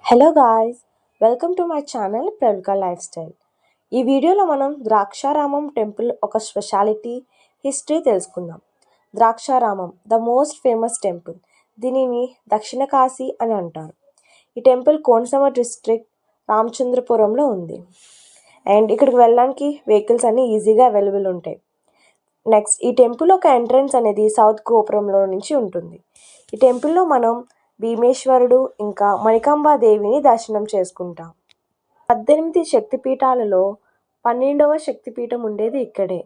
Hello guys, welcome to my channel Pravallika lifestyle. ఈ వీడియోలో మనం ద్రాక్షారామం టెంపుల్ ఒక స్పెషాలిటీ హిస్టరీ తెలుసుకుందాం. Draksharamam the most famous temple. దీనిని దక్షిణ కాశీ అని అంటారు. ఈ టెంపుల్ కోనసీమ డిస్ట్రిక్ట్ రామచంద్రపురంలో ఉంది. అండ్ ఇక్కడికి వెళ్ళడానికి వెహికల్స్ అన్నీ ఈజీగా అవైలబుల్ ఉంటాయి. నెక్స్ట్, ఈ టెంపుల్ ఒక ఎంట్రన్స్ అనేది సౌత్ గోపురంలో నుంచి ఉంటుంది. ఈ టెంపుల్లో మనం భీమేశ్వరుడు ఇంకా మణికంబాదేవిని దర్శనం చేసుకుంటాం. 18 శక్తిపీఠాలలో 12వ శక్తిపీఠం ఉండేది ఇక్కడే.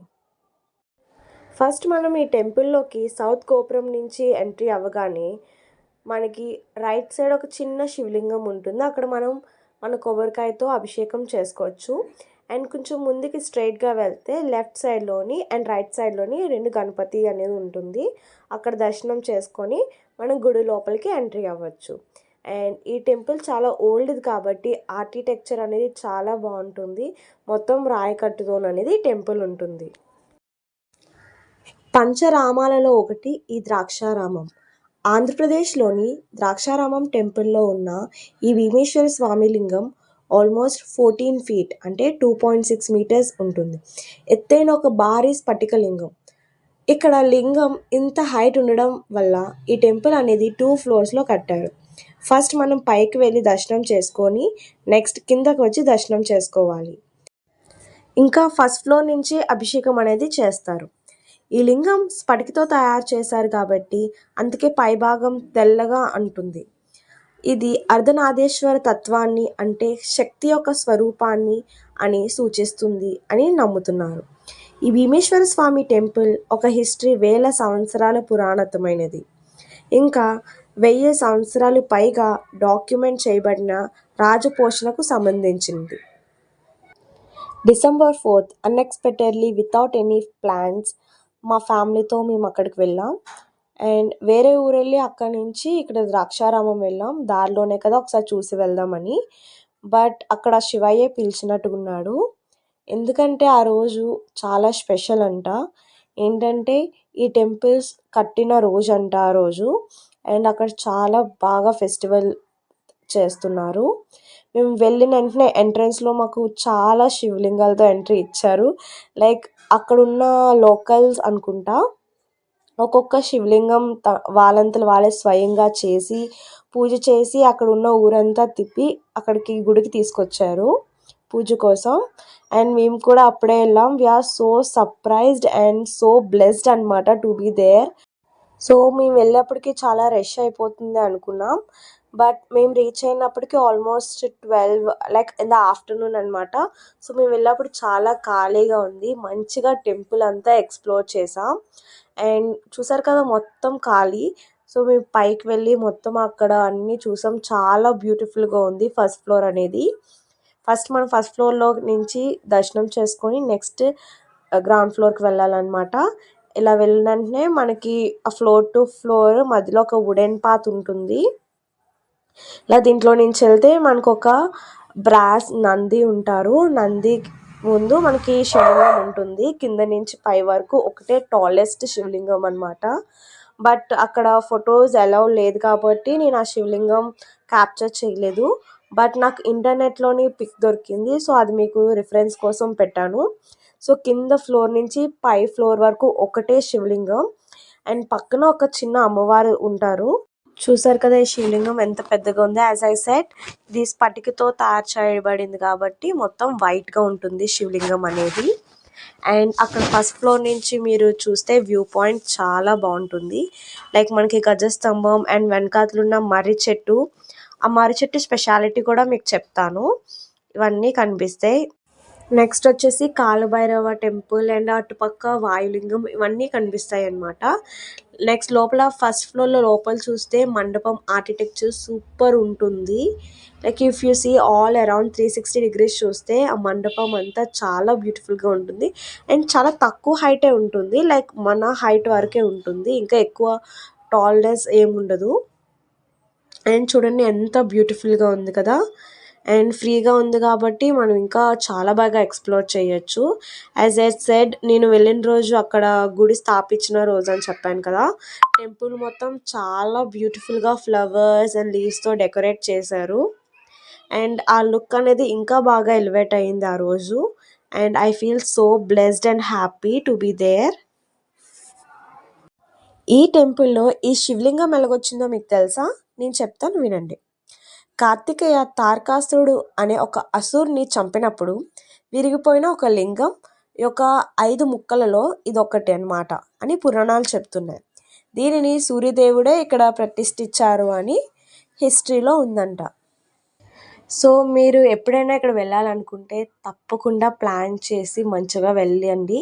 ఫస్ట్ మనం ఈ టెంపుల్లోకి సౌత్ గోపురం నుంచి ఎంట్రీ అవ్వగానే మనకి రైట్ సైడ్ ఒక చిన్న శివలింగం ఉంటుంది. అక్కడ మనం మన కొబ్బరికాయతో అభిషేకం చేసుకోవచ్చు. అండ్ కొంచెం ముందుకి స్ట్రైట్గా వెళ్తే లెఫ్ట్ సైడ్లోని అండ్ రైట్ సైడ్లోని 2 గణపతి అనేది ఉంటుంది. అక్కడ దర్శనం చేసుకొని మనం గుడి లోపలికి ఎంట్రీ అవ్వచ్చు. అండ్ ఈ టెంపుల్ చాలా ఓల్డ్ది కాబట్టి ఆర్కిటెక్చర్ అనేది చాలా బాగుంటుంది. మొత్తం రాయికట్టుతో అనేది టెంపుల్ ఉంటుంది. పంచరామాలలో ఒకటి ఈ ద్రాక్షారామం. ఆంధ్రప్రదేశ్లోని ద్రాక్షారామం టెంపుల్లో ఉన్న ఈ భీమేశ్వర స్వామి లింగం ఆల్మోస్ట్ 14 ఫీట్ అంటే 2.6 మీటర్స్ ఉంటుంది. ఎత్తైన ఒక భారీ స్ఫటిక లింగం. ఇక్కడ లింగం ఇంత హైట్ ఉండడం వల్ల ఈ టెంపుల్ అనేది 2 ఫ్లోర్స్లో కట్టారు. ఫస్ట్ మనం పైకి వెళ్ళి దర్శనం చేసుకొని నెక్స్ట్ కిందకి వచ్చి దర్శనం చేసుకోవాలి. ఇంకా ఫస్ట్ ఫ్లోర్ నుంచి అభిషేకం అనేది చేస్తారు. ఈ లింగం స్ఫటికతో తయారు చేశారు కాబట్టి అందుకే పైభాగం తెల్లగా ఉంటుంది. ఇది అర్ధనాదేశ్వర తత్వాన్ని అంటే శక్తి యొక్క స్వరూపాన్ని అని సూచిస్తుంది అని నమ్ముతున్నారు. ఈ భీమేశ్వర స్వామి టెంపుల్ ఒక హిస్టరీ 1000 సంవత్సరాల పురాణతమైనది. ఇంకా 1000 సంవత్సరాలు పైగా డాక్యుమెంట్ చేయబడిన రాజపోషణకు సంబంధించింది. December 4th unexpectedly without any plans మా ఫ్యామిలీతో మేము అక్కడికి వెళ్ళాం. అండ్ వేరే ఊరు వెళ్ళి అక్కడి నుంచి ఇక్కడ ద్రాక్షారామం వెళ్ళాం. దారిలోనే కదా ఒకసారి చూసి వెళ్దామని. బట్ అక్కడ శివయ్య పిలిచినట్టున్నాడు. ఎందుకంటే ఆ రోజు చాలా స్పెషల్ అంట. ఏంటంటే ఈ టెంపుల్స్ కట్టిన రోజు అంట ఆ రోజు. అండ్ అక్కడ చాలా బాగా ఫెస్టివల్ చేస్తున్నారు. మేము వెళ్ళిన వెంటనే ఎంట్రన్స్లో మాకు చాలా శివలింగాలతో ఎంట్రీ ఇచ్చారు. లైక్ అక్కడున్న లోకల్స్ అనుకుంటా ఒక్కొక్క శివలింగం వాళ్ళంతలు వాళ్ళే స్వయంగా చేసి పూజ చేసి అక్కడ ఉన్న ఊరంతా తిప్పి అక్కడికి గుడికి తీసుకొచ్చారు పూజ కోసం. అండ్ మేము కూడా అప్పుడే వెళ్ళాం. We are so surprised and so blessed అనమాట టు బీ దేర్. సో మేము వెళ్ళేప్పటికి చాలా రష్ అయిపోతుంది అనుకున్నాం. బట్ మేము రీచ్ అయినప్పటికీ almost 12 like in the afternoon అనమాట. సో మేము వెళ్ళినప్పుడు చాలా ఖాళీగా ఉంది. మంచిగా టెంపుల్ అంతా ఎక్స్ప్లోర్ చేసాం. అండ్ చూసారు కదా మొత్తం ఖాళీ. సో మేము పైకి వెళ్ళి మొత్తం అక్కడ అన్నీ చూసాం. చాలా బ్యూటిఫుల్గా ఉంది ఫస్ట్ ఫ్లోర్ అనేది. ఫస్ట్ మనం ఫస్ట్ ఫ్లోర్లో నుంచి దర్శనం చేసుకొని నెక్స్ట్ గ్రౌండ్ ఫ్లోర్కి వెళ్ళాలన్నమాట. ఇలా వెళ్ళిన వెంటనే మనకి ఆ ఫ్లోర్ టు ఫ్లోర్ మధ్యలో ఒక వుడెన్ పాత్ ఉంటుంది. ఇలా దీంట్లో నుంచి వెళ్తే మనకు ఒక బ్రాస్ నంది ఉంటారు. నంది ముందు మనకి శివలింగం ఉంటుంది. కింద నుంచి పై వరకు ఒకటే టాలెస్ట్ శివలింగం అనమాట. బట్ అక్కడ ఫొటోస్ అలౌ లేదు కాబట్టి నేను ఆ శివలింగం క్యాప్చర్ చేయలేదు. బట్ నాకు ఇంటర్నెట్లోని పిక్ దొరికింది. సో అది మీకు రిఫరెన్స్ కోసం పెట్టాను. సో కింద ఫ్లోర్ నుంచి పై ఫ్లోర్ వరకు ఒకటే శివలింగం. అండ్ పక్కన ఒక చిన్న అమ్మవారు ఉంటారు. చూసారు కదా ఈ శివలింగం ఎంత పెద్దగా ఉంది. యాజ్ ఐ సెట్ ఇది స్ఫటికతో తయారు చేయబడింది కాబట్టి మొత్తం వైట్గా ఉంటుంది శివలింగం అనేది. అండ్ అక్కడ ఫస్ట్ ఫ్లోర్ నుంచి మీరు చూస్తే వ్యూ పాయింట్ చాలా బాగుంటుంది. లైక్ మనకి గజస్తంభం అండ్ వెనకాతలున్న మర్రి చెట్టు, ఆ మర్రి చెట్టు స్పెషాలిటీ కూడా మీకు చెప్తాను. ఇవన్నీ కనిపిస్తాయి. నెక్స్ట్ వచ్చేసి కాలభైరవ టెంపుల్ అండ్ అటుపక్క వాయులింగం ఇవన్నీ కనిపిస్తాయి అన్నమాట. నెక్స్ట్ లోపల ఫస్ట్ ఫ్లోర్లో లోపల చూస్తే మండపం ఆర్కిటెక్చర్ సూపర్ ఉంటుంది. Like if you see all around 360 degrees చూస్తే ఆ మండపం అంతా చాలా బ్యూటిఫుల్గా ఉంటుంది. అండ్ చాలా తక్కువ హైటే ఉంటుంది. లైక్ మన హైట్ వరకే ఉంటుంది. ఇంకా ఎక్కువ టాల్నెస్ ఏముండదు. అండ్ చూడండి ఎంత బ్యూటిఫుల్గా ఉంది కదా. అండ్ ఫ్రీగా ఉంది కాబట్టి మనం ఇంకా చాలా బాగా ఎక్స్ప్లోర్ చేయొచ్చు. యాజ్ ఐ సెడ్ నేను వెళ్ళిన రోజు అక్కడ గుడి స్థాపించిన రోజు అని చెప్పాను కదా. టెంపుల్ మొత్తం చాలా బ్యూటిఫుల్గా ఫ్లవర్స్ అండ్ లీవ్స్తో డెకరేట్ చేశారు. అండ్ ఆ లుక్ అనేది ఇంకా బాగా ఎలివేట్ అయింది ఆ రోజు. And I feel so blessed and happy to be there. ఈ టెంపుల్‌లో ఈ శివలింగం ఎలాగొచ్చిందో మీకు తెలుసా? నేను చెప్తాను వినండి. కార్తికేయ తారకాసురుడు అనే ఒక అసురుని చంపినప్పుడు విరిగిపోయిన ఒక లింగం ఈ యొక్క 5 ముక్కలలో ఇదొక్కటి అన్నమాట అని పురాణాలు చెప్తున్నాయి. దీనిని సూర్యదేవుడే ఇక్కడ ప్రతిష్ఠించారు అని హిస్టరీలో ఉందంట. సో మీరు ఎప్పుడైనా ఇక్కడ వెళ్ళాలనుకుంటే తప్పకుండా ప్లాన్ చేసి మంచిగా వెళ్ళండి.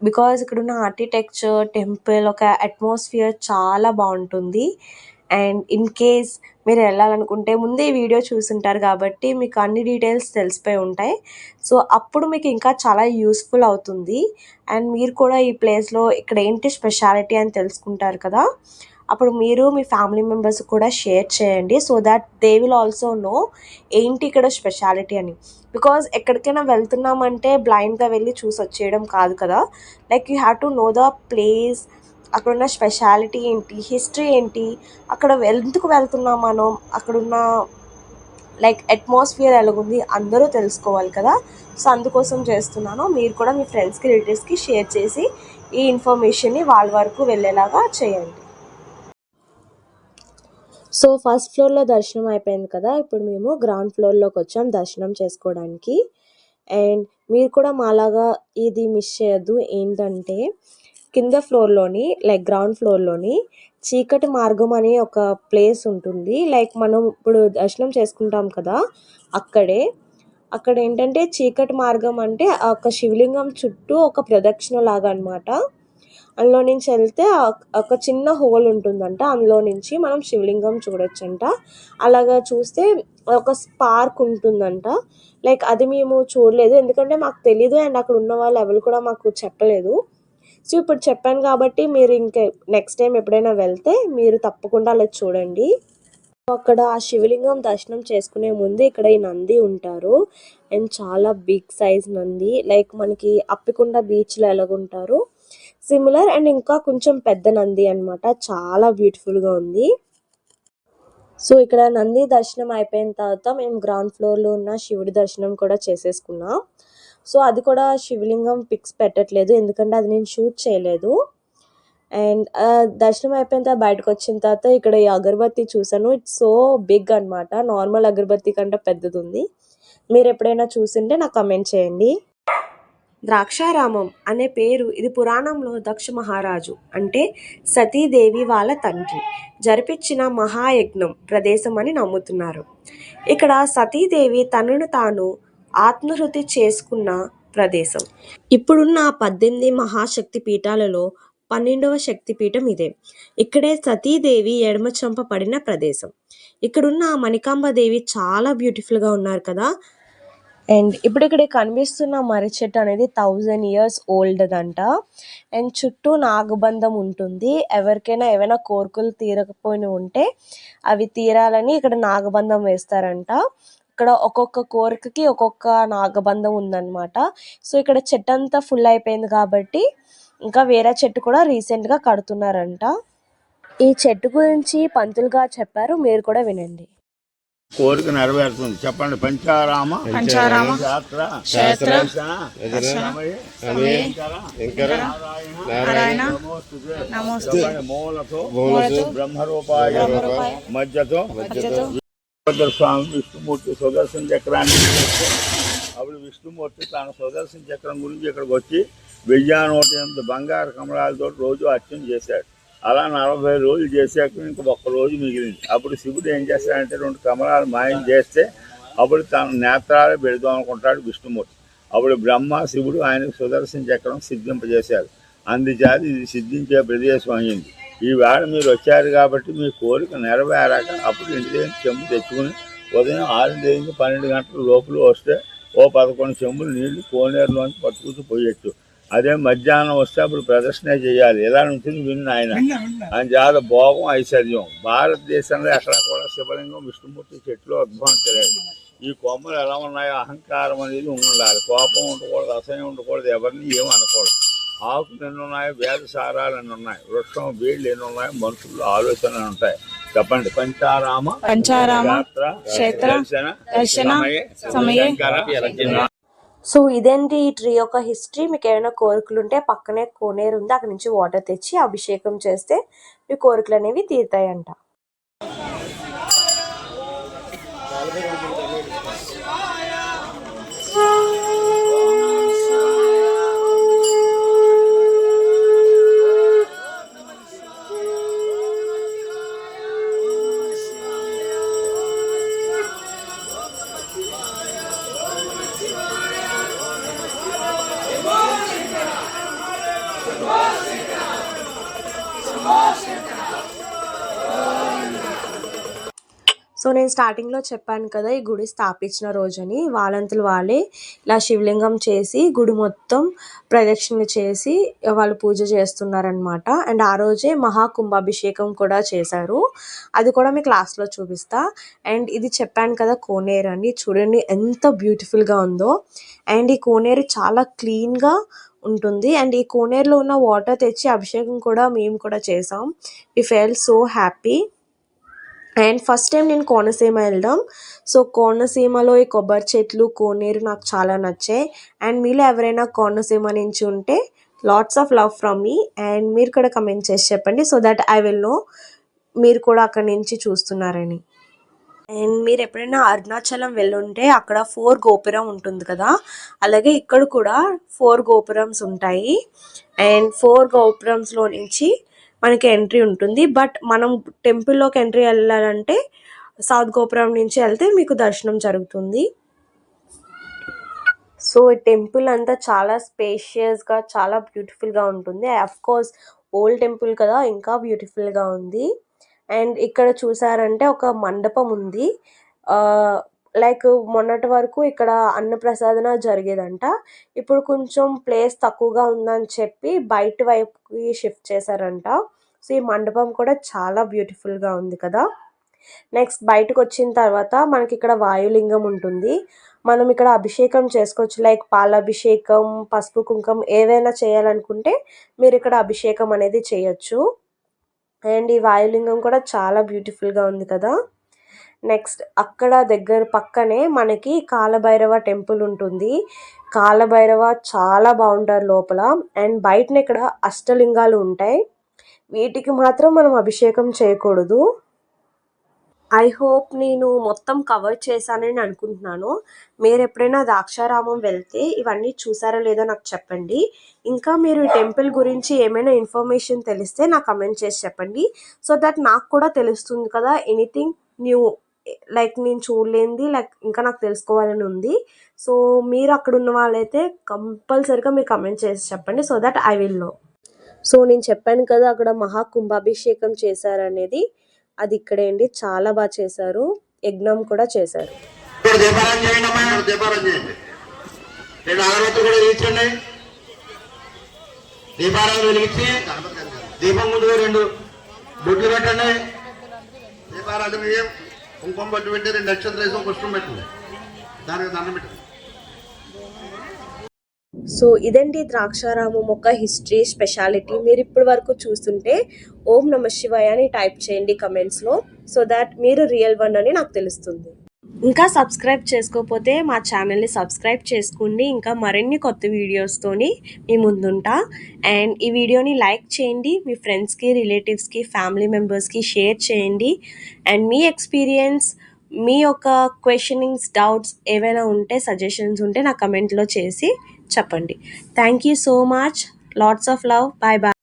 బికాజ్ ఇక్కడున్న ఆర్కిటెక్చర్, టెంపుల్ ఒక అట్మాస్ఫియర్ చాలా బాగుంటుంది. అండ్ ఇన్ కేస్ మీరు వెళ్ళాలనుకుంటే ముందే ఈ వీడియో చూసుంటారు కాబట్టి మీకు అన్ని డీటెయిల్స్ తెలిసిపోయి ఉంటాయి. సో అప్పుడు మీకు ఇంకా చాలా యూస్ఫుల్ అవుతుంది. అండ్ మీరు కూడా ఈ ప్లేస్లో ఇక్కడ ఏంటి స్పెషాలిటీ అని తెలుసుకుంటారు కదా. అప్పుడు మీరు మీ ఫ్యామిలీ మెంబర్స్ కూడా షేర్ చేయండి. So that they will also know ఏంటి ఇక్కడ స్పెషాలిటీ అని. బికాజ్ ఎక్కడికైనా వెళ్తున్నామంటే బ్లైండ్గా వెళ్ళి చూసి వచ్చేయడం కాదు కదా. Like you have to know the place, అక్కడున్న స్పెషాలిటీ ఏంటి, హిస్టరీ ఏంటి, అక్కడ ఎందుకు వెళ్తున్నాం మనం, అక్కడున్న లైక్ అట్మాస్ఫియర్ ఎలాగుంది అందరూ తెలుసుకోవాలి కదా. సో అందుకోసం చేస్తున్నాను. మీరు కూడా మీ ఫ్రెండ్స్కి, రిలేటివ్స్కి షేర్ చేసి ఈ ఇన్ఫర్మేషన్ని వాళ్ళ వరకు వెళ్ళేలాగా చేయండి. సో ఫస్ట్ ఫ్లోర్లో దర్శనం అయిపోయింది కదా. ఇప్పుడు మేము గ్రౌండ్ ఫ్లోర్లోకి వచ్చాం దర్శనం చేసుకోవడానికి. అండ్ మీరు కూడా మాలాగా ఇది మిస్ చేయొద్దు. ఏంటంటే కింద ఫ్లోర్లోని లైక్ గ్రౌండ్ ఫ్లోర్లోని చీకటి మార్గం అనే ఒక ప్లేస్ ఉంటుంది. లైక్ మనం ఇప్పుడు దర్శనం చేసుకుంటాం కదా, అక్కడ ఏంటంటే చీకటి మార్గం అంటే ఆ ఒక శివలింగం చుట్టూ ఒక ప్రదక్షిణ లాగా అనమాట. అందులో నుంచి వెళ్తే ఒక చిన్న హోల్ ఉంటుందంట. అందులో నుంచి మనం శివలింగం చూడొచ్చంట. అలాగా చూస్తే ఒక స్పార్క్ ఉంటుందంట. లైక్ అది మేము చూడలేదు, ఎందుకంటే మాకు తెలీదు. అండ్ అక్కడ ఉన్న వాళ్ళు ఎవరు కూడా మాకు చెప్పలేదు. సో ఇప్పుడు చెప్పాను కాబట్టి మీరు ఇంకా నెక్స్ట్ టైం ఎప్పుడైనా వెళ్తే మీరు తప్పకుండా అలా చూడండి. అక్కడ ఆ శివలింగం దర్శనం చేసుకునే ముందు ఇక్కడ ఈ నంది ఉంటారు. అండ్ చాలా బిగ్ సైజ్ నంది. లైక్ మనకి అప్పికొండ బీచ్లో ఎలాగుంటారు సిమిలర్. అండ్ ఇంకా కొంచెం పెద్ద నంది అనమాట. చాలా బ్యూటిఫుల్గా ఉంది. సో ఇక్కడ నంది దర్శనం అయిపోయిన తర్వాత మేము గ్రౌండ్ ఫ్లోర్లో ఉన్న శివుడి దర్శనం కూడా చేసేసుకున్నాం. సో అది కూడా శివలింగం పిక్స్ పెట్టట్లేదు, ఎందుకంటే అది నేను షూట్ చేయలేదు. అండ్ దర్శనం అయిపోయిన తర్వాత బయటకు వచ్చిన తర్వాత ఇక్కడ ఈ అగరబత్తి చూసాను. ఇట్స్ సో బిగ్ అనమాట. నార్మల్ అగరబత్తి కంటే పెద్దది ఉంది. మీరు ఎప్పుడైనా చూసింటే నాకు కమెంట్ చేయండి. ద్రాక్షారామం అనే పేరు ఇది పురాణంలో దక్ష మహారాజు అంటే సతీదేవి వాళ్ళ తండ్రి జరిపించిన మహాయజ్ఞం ప్రదేశం అని నమ్ముతున్నారు. ఇక్కడ సతీదేవి తనను తాను ఆత్మహృతి చేసుకున్న ప్రదేశం. ఇప్పుడున్న 18 మహాశక్తి పీఠాలలో 12వ శక్తిపీఠం ఇదే. ఇక్కడే సతీదేవి ఎడమ చెంప పడిన ప్రదేశం. ఇక్కడున్న మణికాంబదేవి చాలా బ్యూటిఫుల్గా ఉన్నారు కదా. అండ్ ఇప్పుడు ఇక్కడ కనిపిస్తున్న మర్రి చెట్టు అనేది 1000 years ఓల్డ్ అంట. అండ్ చుట్టూ నాగబంధం ఉంటుంది. ఎవరికైనా ఏమైనా కోరికలు తీరకపోయిన ఉంటే అవి తీరాలని ఇక్కడ నాగబంధం వేస్తారంట. ఇక్కడ ఒక్కొక్క కోరికకి ఒక్కొక్క నాగబంధం ఉందన్నమాట. సో ఇక్కడ చెట్టు అంతా ఫుల్ అయిపోయింది కాబట్టి ఇంకా వేరే చెట్టు కూడా రీసెంట్గా కడుతున్నారంట. ఈ చెట్టు గురించి పంతులు గారు చెప్పారు, మీరు కూడా వినండి. కోరిక నెరవేరుతుంది. చెప్పండి. పంచారామ శాస్త్ర మూలతో బ్రహ్మరూపాయ మధ్యతో స్వామి విష్ణుమూర్తి సుదర్శన చక్రాన్ని అప్పుడు విష్ణుమూర్తి తన సుదర్శన చక్రం గురించి ఇక్కడికి వచ్చి 1008 బంగారు కమలాలతో రోజు అర్చన చేశాడు. అలా 40 రోజులు చేశాక ఇంక ఒక్క రోజు మిగిలింది. అప్పుడు శివుడు ఏం చేస్తాడంటే 2 కమలాలు మాయం చేస్తే అప్పుడు తన నేత్రాలు పెడదాం అనుకుంటాడు విష్ణుమూర్తి. అప్పుడు బ్రహ్మ శివుడు ఆయనకు సుదర్శన చక్రం సిద్ధింపజేశారు. అందుచేత ఇది సిద్ధించే ప్రదేశం అయింది. ఈవేళ మీరు వచ్చారు కాబట్టి మీ కోరిక నెరవేరాక అప్పుడు ఇంటి దగ్గర చెంబు తెచ్చుకుని ఉదయం 6 12 గంటల లోపల వస్తే 11 చెంబులు నీళ్లు కోనేరులోంచి పట్టుకుని పోయొచ్చు. అదే మధ్యాహ్నం వస్తే అప్పుడు ప్రదర్శన చేయాలి. ఎలా ఉంటుంది విన్న ఆయన అని చాలా భోగం ఐశ్వర్యం. భారతదేశంలో ఎక్కడ కూడా శివలింగం విష్ణుమూర్తి చెట్లు అద్భుతించలేదు. ఈ కొమ్మలు ఎలా ఉన్నాయో అహంకారం అనేది ఉండాలి. కోపం ఉండకూడదు, అసహ్యం ఉండకూడదు, ఎవరిని ఏమి అనకూడదు. ఆకులు ఎన్ని ఉన్నాయో వేద సారాలు ఎన్ని ఉన్నాయి, వృక్షం వేళ్ళు ఎన్ని ఉన్నాయో మనుషుల్లో ఆలోచనలు ఉంటాయి. చెప్పండి. పంచారామ క్షేత్ర దర్శన సమయే సో ఇదేంటి ఈ ట్రీ యొక్క హిస్టరీ. మీకు ఏమైనా కోరికలు ఉంటే పక్కనే కోనేరు ఉంది, అక్కడ నుంచి వాటర్ తెచ్చి అభిషేకం చేస్తే మీ కోరికలు అనేవి తీరుతాయంట. సో నేను స్టార్టింగ్లో చెప్పాను కదా ఈ గుడి స్థాపించిన రోజని, వాళ్ళంతలు వాళ్ళే ఇలా శివలింగం చేసి గుడి మొత్తం ప్రదక్షిణ చేసి వాళ్ళు పూజ చేస్తున్నారనమాట. అండ్ ఆ రోజే మహాకుంభాభిషేకం కూడా చేశారు, అది కూడా మీకు లాస్ట్లో చూపిస్తా. అండ్ ఇది చెప్పాను కదా కోనేరు అని, చూడండి ఎంత బ్యూటిఫుల్గా ఉందో. అండ్ ఈ కోనేరు చాలా క్లీన్గా ఉంటుంది. అండ్ ఈ కోనేరులో ఉన్న వాటర్ తెచ్చి అభిషేకం కూడా మేము కూడా చేసాం. We felt so happy. And first time నేను కోనసీమ వెళ్ళడం. సో కోనసీమలో ఈ కొబ్బరి చెట్లు, కోనేరు నాకు చాలా నచ్చాయి. అండ్ మీలో ఎవరైనా కోనసీమ నుంచి ఉంటే LADS of love from me. And మీరు కూడా కమెంట్ చేసి చెప్పండి, so that I will know మీరు కూడా అక్కడి నుంచి చూస్తున్నారని. అండ్ మీరు ఎప్పుడైనా అరుణాచలం వెళ్ళుంటే అక్కడ 4 గోపురం ఉంటుంది కదా, అలాగే ఇక్కడ కూడా 4 గోపురమ్స్ ఉంటాయి. అండ్ 4 గోపురంస్లో నుంచి మనకి ఎంట్రీ ఉంటుంది. బట్ మనం టెంపుల్లోకి ఎంట్రీ వెళ్ళాలంటే సౌత్ గోపురం నుంచి వెళ్తే మీకు దర్శనం జరుగుతుంది. సో ఈ టెంపుల్ అంతా చాలా స్పేషియస్గా చాలా బ్యూటిఫుల్గా ఉంటుంది. కోర్స్ ఓల్డ్ టెంపుల్ కదా, ఇంకా బ్యూటిఫుల్గా ఉంది. అండ్ ఇక్కడ చూసారంటే ఒక మండపం ఉంది. లైక్ మొన్నటి వరకు ఇక్కడ అన్నప్రసాదన జరిగేదంట. ఇప్పుడు కొంచెం ప్లేస్ తక్కువగా ఉందని చెప్పి బయట వైపుకి షిఫ్ట్ చేశారంట. సో ఈ మండపం కూడా చాలా బ్యూటిఫుల్గా ఉంది కదా. నెక్స్ట్ బయటకు వచ్చిన తర్వాత మనకి ఇక్కడ వాయులింగం ఉంటుంది. మనం ఇక్కడ అభిషేకం చేసుకోవచ్చు, లైక్ పాలాభిషేకం, పసుపు కుంకం ఏవైనా చేయాలనుకుంటే మీరు ఇక్కడ అభిషేకం అనేది చేయొచ్చు. అండ్ ఈ వాయులింగం కూడా చాలా బ్యూటిఫుల్గా ఉంది కదా. నెక్స్ట్ అక్కడ దగ్గర పక్కనే మనకి కాలభైరవ టెంపుల్ ఉంటుంది. కాలభైరవ చాలా బాగుంటారు లోపల. అండ్ బయటనే ఇక్కడ అష్టలింగాలు ఉంటాయి, వీటికి మాత్రం మనం అభిషేకం చేయకూడదు. ఐ హోప్ నేను మొత్తం కవర్ చేశానని అనుకుంటున్నాను. మీరు ఎప్పుడైనా ద్రాక్షారామం వెళ్తే ఇవన్నీ చూసారా లేదో నాకు చెప్పండి. ఇంకా మీరు ఈ టెంపుల్ గురించి ఏమైనా ఇన్ఫర్మేషన్ తెలిస్తే నాకు కమెంట్ చేసి చెప్పండి, సో దట్ నాకు కూడా తెలుస్తుంది కదా ఎనీథింగ్ న్యూ, లైక్ నేను చూడలేనిది లైక్ ఇంకా నాకు తెలుసుకోవాలని ఉంది. సో మీరు అక్కడ ఉన్న వాళ్ళైతే కంపల్సరీగా మీరు కమెంట్ చేసి చెప్పండి, so that I will know. So నేను చెప్పాను కదా అక్కడ మహాకుంభాభిషేకం చేశారనేది, అది ఇక్కడే అండి. చాలా బాగా చేశారు, యజ్ఞం కూడా చేశారు. దీపం ముందు 2 బొట్లు పెట్టండి. దీపారాధన కుంకుమ బొట్టు పెట్టి 2 నక్షత్రాలు పుష్పం పెట్టండి, దానికి దండం పెట్టండి. సో ఇదండి ద్రాక్షారామం ఒక హిస్టరీ స్పెషాలిటీ. మీరు ఇప్పటి వరకు చూస్తుంటే ఓం నమ శివాయ అని టైప్ చేయండి కమెంట్స్లో, సో దాట్ మీరు రియల్ వన్ అని నాకు తెలుస్తుంది. ఇంకా సబ్స్క్రైబ్ చేసుకోకపోతే మా ఛానల్ని సబ్స్క్రైబ్ చేసుకోండి. ఇంకా మరిన్ని కొత్త వీడియోస్తోని మీ ముందుంటా. అండ్ ఈ వీడియోని లైక్ చేయండి, మీ ఫ్రెండ్స్కి, రిలేటివ్స్కి, ఫ్యామిలీ మెంబర్స్కి షేర్ చేయండి. అండ్ మీ ఎక్స్పీరియన్స్, మీ యొక్క క్వశ్చనింగ్స్, డౌట్స్ ఏవైనా ఉంటే, సజెషన్స్ ఉంటే నా కమెంట్లో చేసి చెప్పండి. Thank you so much. Lots of love. Bye bye.